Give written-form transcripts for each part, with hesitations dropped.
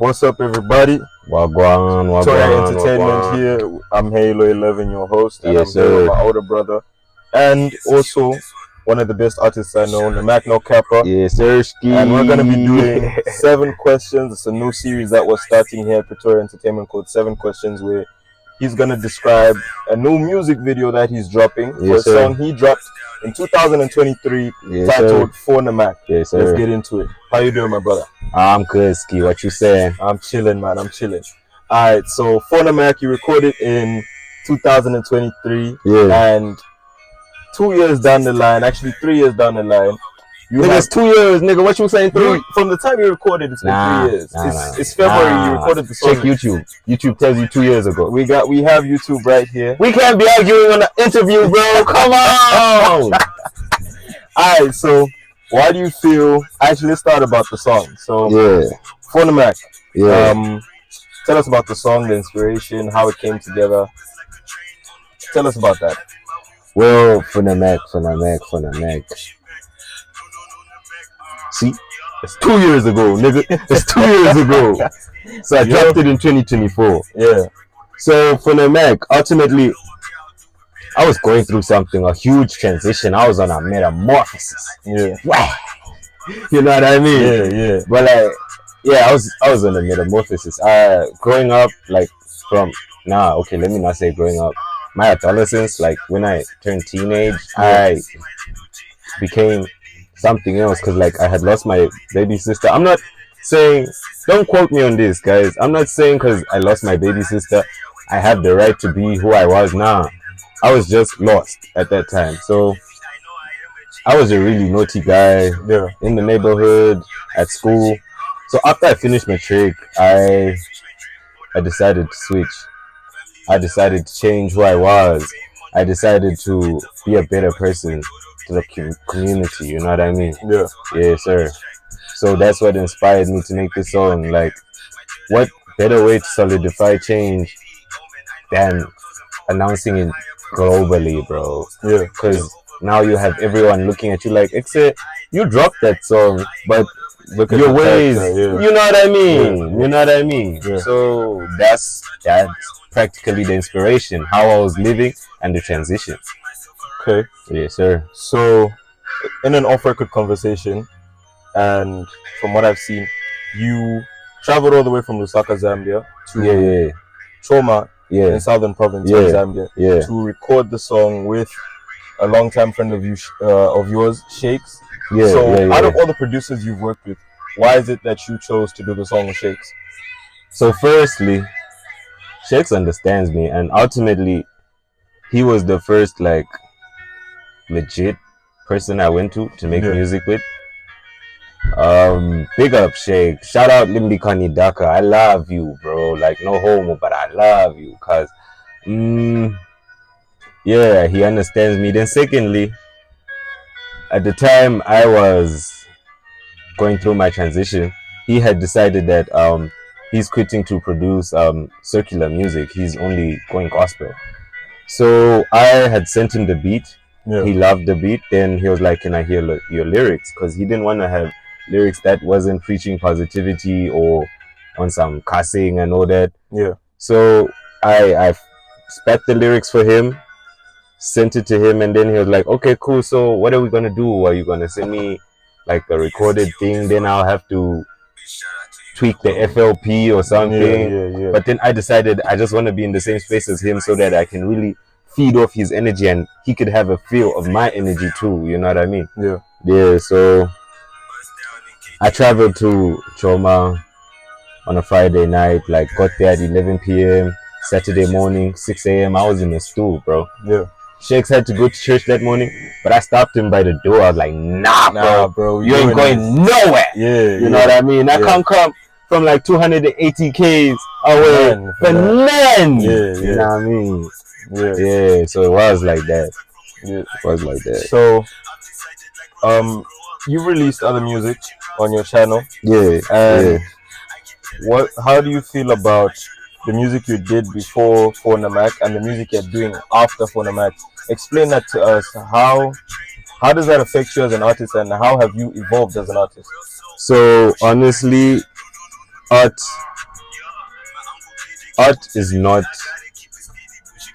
What's up, everybody? Wagwan. Toya Entertainment here. I'm Halo 11, your host, and Yes, I'm here with sir. my older brother, and also one of the best artists I know, the Mac No Kappa. Yes, sir. And we're going to be doing 7 questions. It's a new series that we're starting here at Pretoria Entertainment called 7 Questions, where he's going to describe a new music video that he's dropping for a song he dropped in 2023 titled For the Mac. Yes, sir. Let's get into it. How you doing, my brother? I'm good, Ski. What you saying? I'm chilling, man. I'm chilling. All right, so For the Mac, you recorded in 2023, and 2 years down the line, actually 3 years down the line, it's 2 years, nigga. What you saying? 3? From the time you recorded, it's been 3 years. It's February. You recorded the song. Check YouTube. YouTube tells you 2 years ago. We have YouTube right here. We can't be arguing on the interview, bro. Come on. All right, so why do you feel? Actually, let's start about the song. So For the Mac. Tell us about the song, the inspiration, how it came together. Tell us about that. Well, For the Mac. See, it's 2 years ago, nigga. It's 2 years ago. So I dropped it in 2024. Yeah. So For the Mac, ultimately, I was going through something, a huge transition. I was on a metamorphosis. Yeah. Wow. You know what I mean? Yeah. But I was on a metamorphosis. Growing up, like let me not say growing up. My adolescence, like when I turned teenage, I became something else because like I had lost my baby sister. I'm not saying, don't quote me on this, guys. I'm not saying because I lost my baby sister, I have the right to be who I was now. I was just lost at that time. So I was a really naughty guy in the neighborhood, at school. So after I finished matric, I decided to switch. I decided to change who I was. I decided to be a better person to the community, you know what I mean? Yeah. Yeah, sir. So that's what inspired me to make this song. Like, what better way to solidify change than announcing it globally, bro? Yeah. Because now you have everyone looking at you like, except you dropped that song, but look at your ways, you know what I mean? You know what I mean? Yeah. So that's practically the inspiration, how I was living and the transition. Okay. Yes, sir. So, in an off-record conversation, and from what I've seen, you traveled all the way from Lusaka, Zambia to Choma in Southern Province of Zambia to record the song with a long-time friend of yours, Shakes. Out of all the producers you've worked with, why is it that you chose to do the song with Shakes? So firstly, Shakes understands me, and ultimately he was the first like legit person I went to make music with. Big up Shake. Shout out Limbi Kanidaka. I love you, bro. Like, no homo, but I love you cause he understands me. Then secondly, at the time I was going through my transition, he had decided that he's quitting to produce circular music. He's only going gospel. So I had sent him the beat. He loved the beat. Then he was like, can I hear your lyrics? Because he didn't want to have lyrics that wasn't preaching positivity or on some cussing and all that. So I spat the lyrics for him, sent it to him, and then he was like, okay, cool, so what are we gonna do? Are you gonna send me like a recorded thing? Then I'll have to tweak the FLP or something. But then I decided I just want to be in the same space as him so that I can really feed off his energy and he could have a feel of my energy too, you know what I mean? So I traveled to Choma on a Friday night, like got there at 11 p.m. Saturday morning, 6 a.m. I was in the stool, bro. Shakes had to go to church that morning, but I stopped him by the door. I was like, nah, bro, you ain't going nowhere. You know what I mean? I can't come from like 280 Ks away for none. You know what I mean? So it was like that. It was like that. So, you released other music on your channel. How do you feel about the music you did before For the Mac and the music you're doing after For the Mac? Explain that to us. How does that affect you as an artist, and how have you evolved as an artist? So honestly, art is not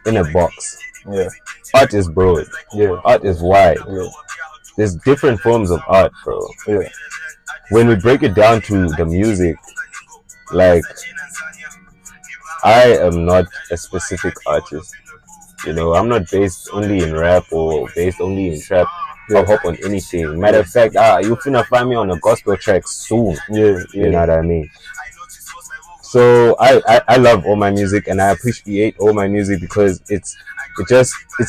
in a box. Yeah. Art is broad. Yeah. Art is wide. Yeah. There's different forms of art, bro. Yeah. When we break it down to the music, like, I am not a specific artist. You know, I'm not based only in rap or based only in trap. I'll hop on anything. Matter of fact, you're finna find me on a gospel track soon. Yeah. You know what I mean? So I love all my music and I appreciate all my music because it's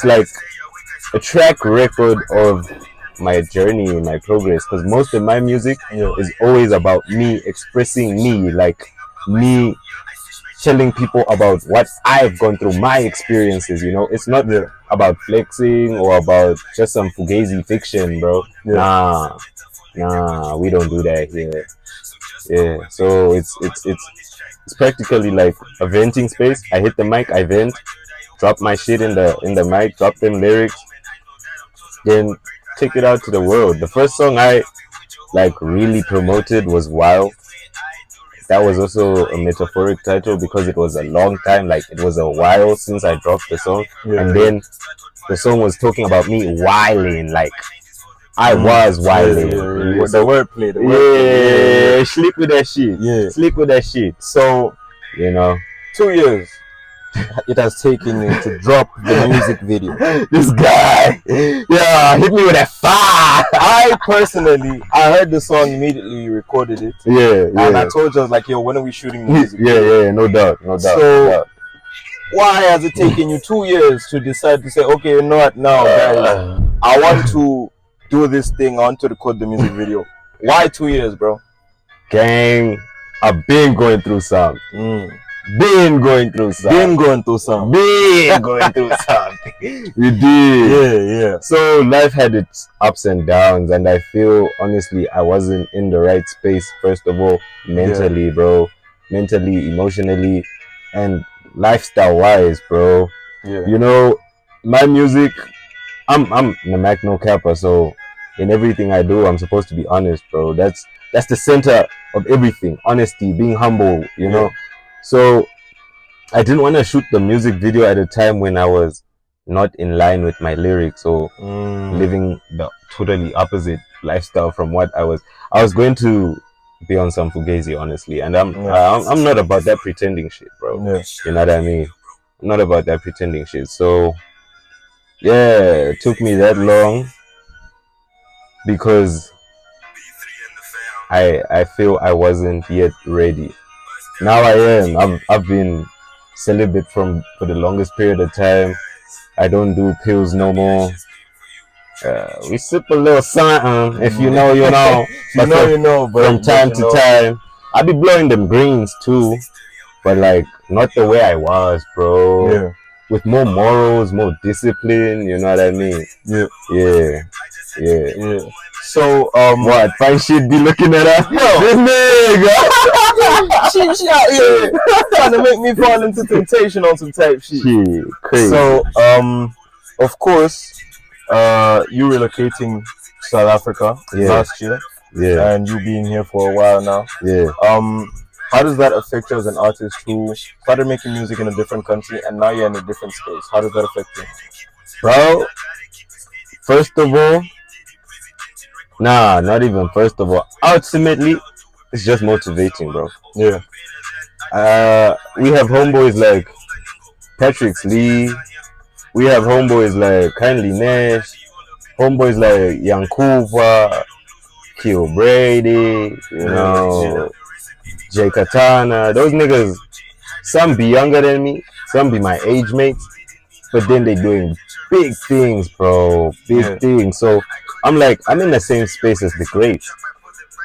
like a track record of my journey, my progress. Because most of my music is always about me expressing me, like me telling people about what I've gone through, my experiences. You know, it's not about flexing or about just some fugazi fiction, bro. Nah, we don't do that here. Yeah, so it's practically like a venting space. I hit the mic, I vent, drop my shit in the mic, drop them lyrics, then take it out to the world. The first song I like really promoted was Wild. That was also a metaphoric title because it was a long time, like it was a while since I dropped the song. And then the song was talking about me wilding, like I was wilding. The wordplay. Yeah, sleep with that shit. Sleep with that shit. So, you know, 2 years it has taken you to drop the music video. This guy, hit me with that fire. I personally, I heard the song immediately, recorded it. And I told you, I was like, yo, when are we shooting the music video? No doubt. So, why has it taken you 2 years to decide to say, okay, you know what, now, guys, I want to do this thing, I want to record the music video? Why 2 years, bro? Gang, I've been going through some. Been going through something. You did. Yeah. So life had its ups and downs, and I feel honestly I wasn't in the right space. First of all, mentally, bro, emotionally, and lifestyle wise, bro. You know, my music. I'm Namak no Kappa, so in everything I do, I'm supposed to be honest, bro. That's the center of everything. Honesty, being humble, you know. So I didn't want to shoot the music video at a time when I was not in line with my lyrics or living the totally opposite lifestyle from what I was. I was going to be on some fugazi, honestly, and I'm not about that pretending shit, bro. You know what I mean? I'm not about that pretending shit. So yeah, it took me that long because I feel I wasn't yet ready. Now I am. I've been celibate for the longest period of time. I don't do pills no more. We sip a little something. If you know, you know. You know. But from time to time, I be blowing them greens too, but like not the way I was, bro. With more morals, more discipline. You know what I mean? Yeah. So what? Fine shit be looking at her. This nigga. she out here trying to make me fall into temptation on some type shit. Crazy. So of course, you relocating to South Africa last year. And you being here for a while now. How does that affect you as an artist who started making music in a different country and now you're in a different space? How does that affect you? Bro, first of all, not even first of all. Ultimately, it's just motivating, bro. We have homeboys like Patrick Lee. We have homeboys like Kindly Nash. Homeboys like Yankuva, Keo Brady, you know, Jay Katana. Those niggas, some be younger than me, some be my age mates, but then they doing big things, bro. Big things. So I'm like, I'm in the same space as the greats.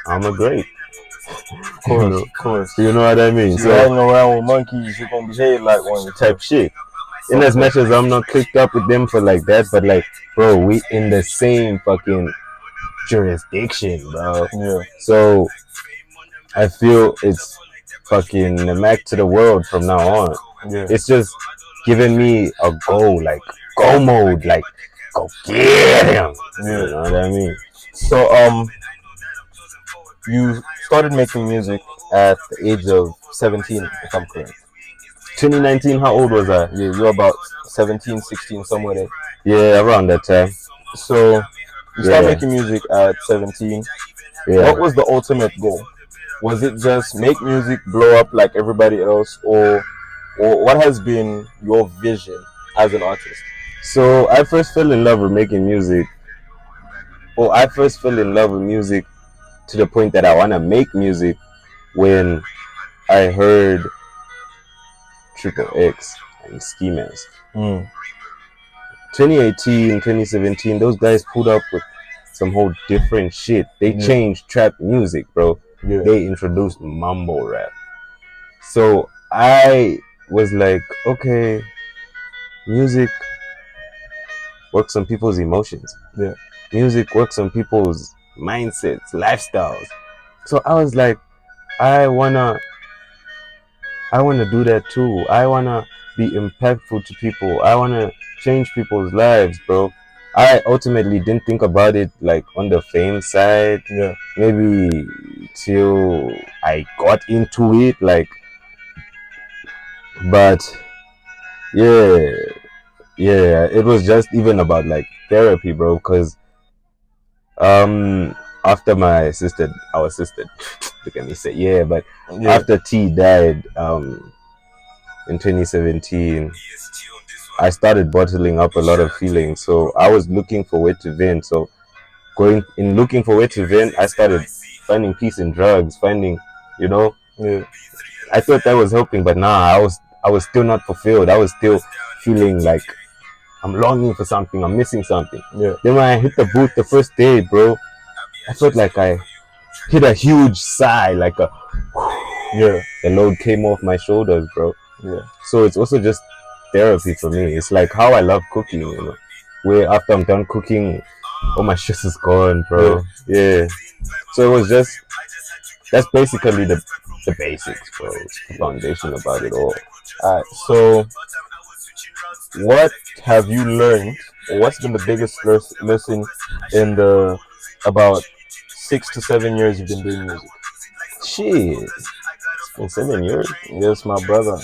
I'm a great. Of course. You know what I mean? So hanging around with monkeys, you're gonna behave like one type shit. In as much as I'm not clicked up with them for like that, but like, bro, we in the same fucking jurisdiction, bro. So I feel it's fucking the Mac to the world from now on. It's just giving me a go, like go mode, like go get him. You know what I mean? So you started making music at the age of 17, if I'm correct. 2019, how old was I? Yeah, you're about 17, 16, somewhere there. Yeah, around that time. So you start making music at 17. Yeah. What was the ultimate goal? Was it just make music, blow up like everybody else, or what has been your vision as an artist? So I first fell in love with making music. Well, I first fell in love with music to the point that I want to make music when I heard Triple X and Ski Mask. 2018, 2017, those guys pulled up with some whole different shit. They changed trap music, bro. Yeah. They introduced mumble rap. So I was like, okay, music works on people's emotions. Yeah. Music works on people's mindsets, lifestyles. So I was like, I wanna do that too. I wanna be impactful to people. I wanna change people's lives, bro. I ultimately didn't think about it like on the fame side. Yeah. Maybe till I got into it, like. But yeah, it was just even about like therapy, bro. Cause after our sister, look at me say yeah, but after T died, in 2017, I started bottling up a lot of feelings. So I was looking for where to vent. So looking for where to vent, I started finding peace in drugs, finding, I thought that was helping, but nah, I was still not fulfilled. I was still feeling like I'm longing for something, I'm missing something. Yeah. Then when I hit the booth the first day, bro, I felt like I hit a huge sigh, like a the load came off my shoulders, bro. Yeah. So it's also just therapy for me. It's like how I love cooking, where after I'm done cooking, all my stress is gone, bro. Yeah. So it was just, that's basically the basics, bro. The foundation about it all. Alright, so what have you learned, or what's been the biggest lesson in the about 6 to 7 years you've been doing music? Shit, it's been 7 years. Yes, my brother.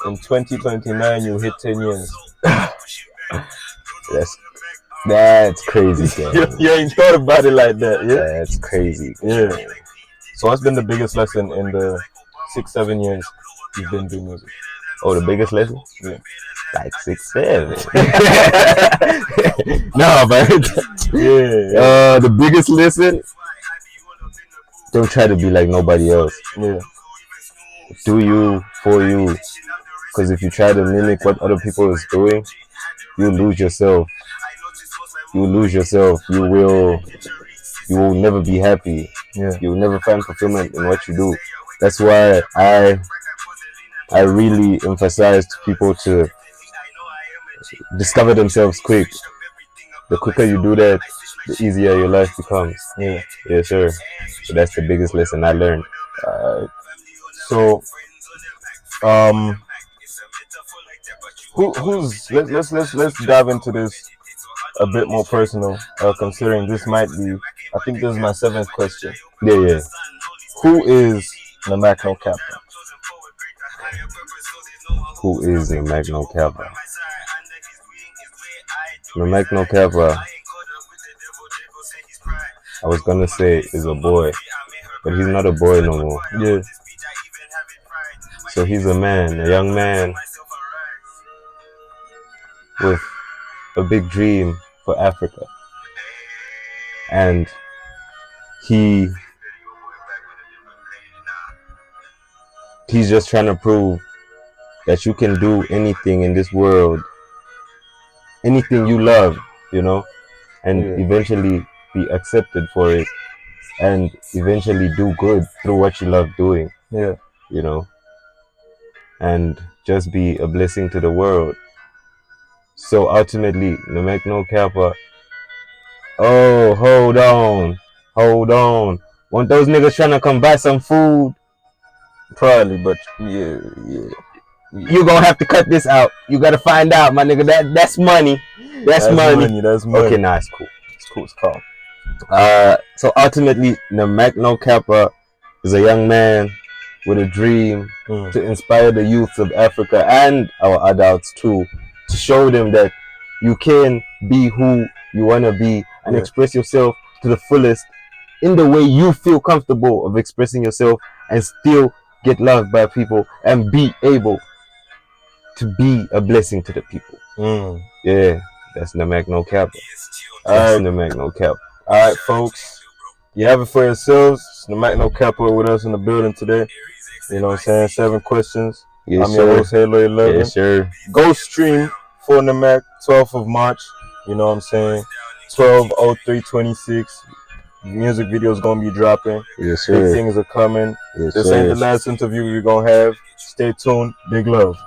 In 2029, you hit 10 years. That's crazy, you ain't thought about it like that, yeah? That's crazy. Yeah. So what's been the biggest lesson in the 6-7 years you've been doing music? Oh, the biggest lesson? Yeah. Like 6-7. No, but the biggest lesson, don't try to be like nobody else. Yeah. Do you for you. Because if you try to mimic what other people is doing, you lose yourself. You will never be happy. Yeah. You will never find fulfillment in what you do. That's why I really emphasize to people to discover themselves quick. The quicker you do that, the easier your life becomes. Yeah. Yes, sir. So that's the biggest lesson I learned. So, let's dive into this a bit more personal, considering this might be, I think this is my 7th question. Yeah. Who is Namak No Kappa? Who is Namak No Kappa? Namak No Kappa, I was gonna say is a boy, but he's not a boy no more. Yeah. So he's a man, a young man with a big dream for Africa. And he's just trying to prove that you can do anything in this world, anything you love, and eventually be accepted for it, and eventually do good through what you love doing. Yeah. And just be a blessing to the world. So ultimately, Namak No Kappa. Oh, hold on. Want those niggas trying to come buy some food? Probably, but yeah. You gonna have to cut this out. You gotta find out, my nigga. That's money. That's money. That's money. Okay, nah, it's cool. It's calm. So ultimately, Namak No Kappa is a young man with a dream to inspire the youths of Africa and our adults too, to show them that you can be who you want to be and express yourself to the fullest in the way you feel comfortable of expressing yourself and still get loved by people and be able to be a blessing to the people. Yeah, that's Namak No Kappa. That's Namak No Kappa. All right, folks. You have it for yourselves. It's Namak No Kappa with us in the building today. You know what I'm saying? 7 questions. Yes, I'm your host, Halo 11. Yes, sir. Go stream for Namak, 12th of March. You know what I'm saying? 12/03/26. Music videos gonna be dropping. Yes, sir. Big things are coming. Yes, this sir. ain't the last interview we're gonna have. Stay tuned. Big love.